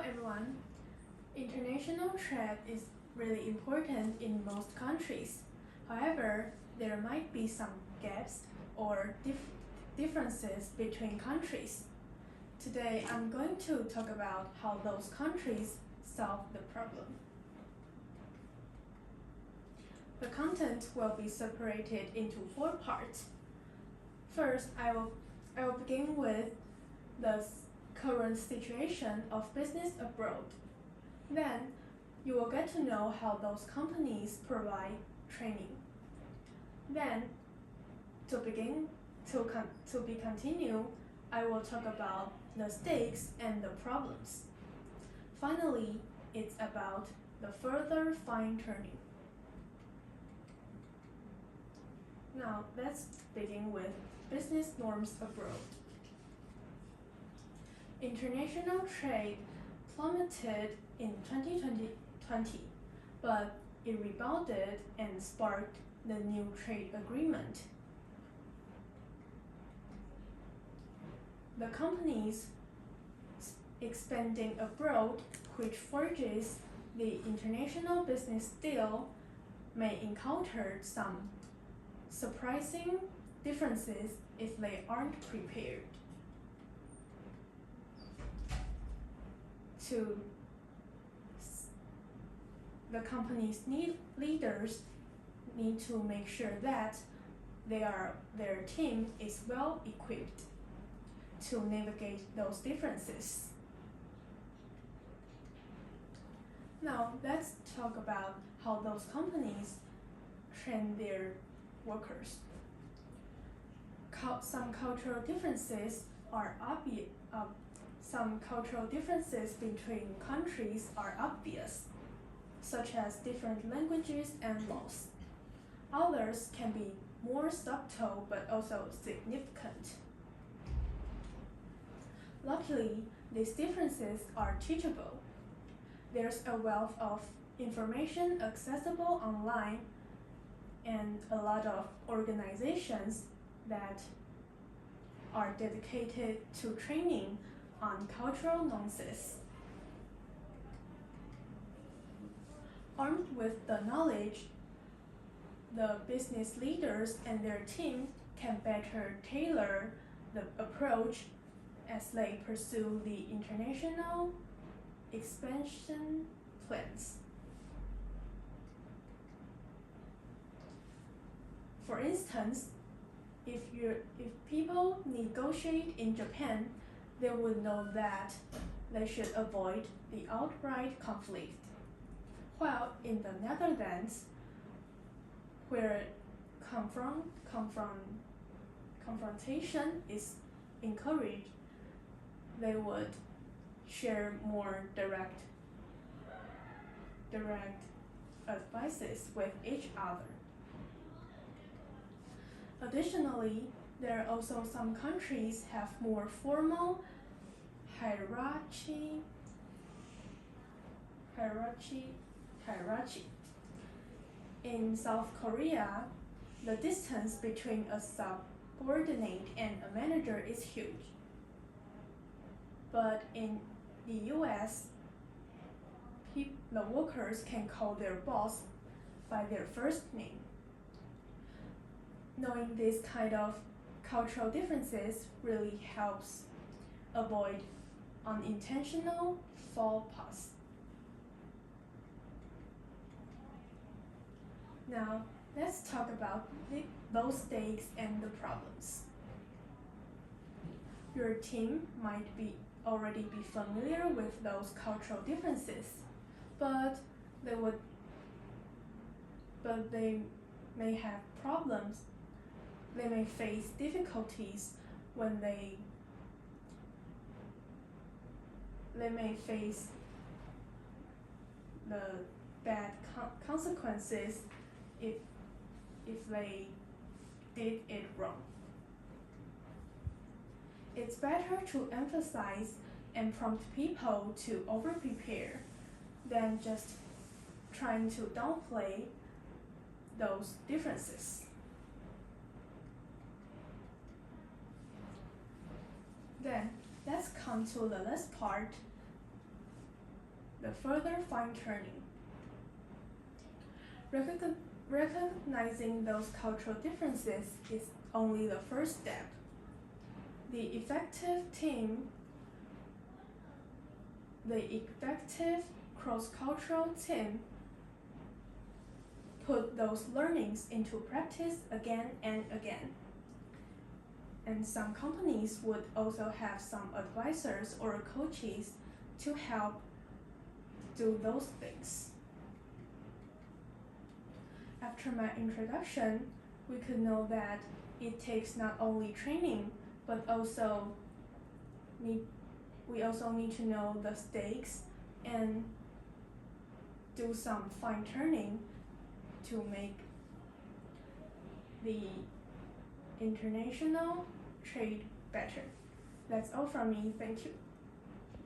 everyone. International trade is really important in most countries. However, there might be some gaps or differences between countries. Today, I'm going to talk about how those countries solve the problem. The content will be separated into 4 parts. First, I will begin with the current situation of business abroad. Then, you will get to know how those companies provide training. Then, to be continued, I will talk about the stakes and the problems. Finally, it's about the further fine-tuning. Now, let's begin with business norms abroad. International trade plummeted in 2020, but it rebounded and sparked the new trade agreement. The companies expanding abroad, which forges the international business deal, may encounter some surprising differences if they aren't prepared. The company's leaders need to make sure that their team is well equipped to navigate those differences. Now, let's talk about how those companies train their workers. Some cultural differences are obvious. Some cultural differences between countries are obvious, such as different languages and laws. Others can be more subtle but also significant. Luckily, these differences are teachable. There's a wealth of information accessible online and a lot of organizations that are dedicated to training on cultural nuances. Armed with the knowledge, the business leaders and their team can better tailor the approach as they pursue the international expansion plans. For instance, if people negotiate in Japan, they would know that they should avoid the outright conflict. While in the Netherlands, where confrontation is encouraged, they would share more direct advices with each other. Additionally, there are also some countries have more formal hierarchy. In South Korea, the distance between a subordinate and a manager is huge. But in the US, the workers can call their boss by their first name. Knowing this kind of cultural differences really helps avoid unintentional faux pas. Now, let's talk about those stakes and the problems. Your team might already be familiar with those cultural differences, but they may have problems. They may face difficulties when they may face the bad consequences if they did it wrong. It's better to emphasize and prompt people to over-prepare than just trying to downplay those differences. Then, let's come to the last part, the further fine-tuning. Recognizing those cultural differences is only the first step. The effective cross-cultural team put those learnings into practice again and again. And some companies would also have some advisors or coaches to help do those things. After my introduction, we could know that it takes not only training, but we also need to know the stakes and do some fine-tuning to make the international trade better. That's all from me. Thank you.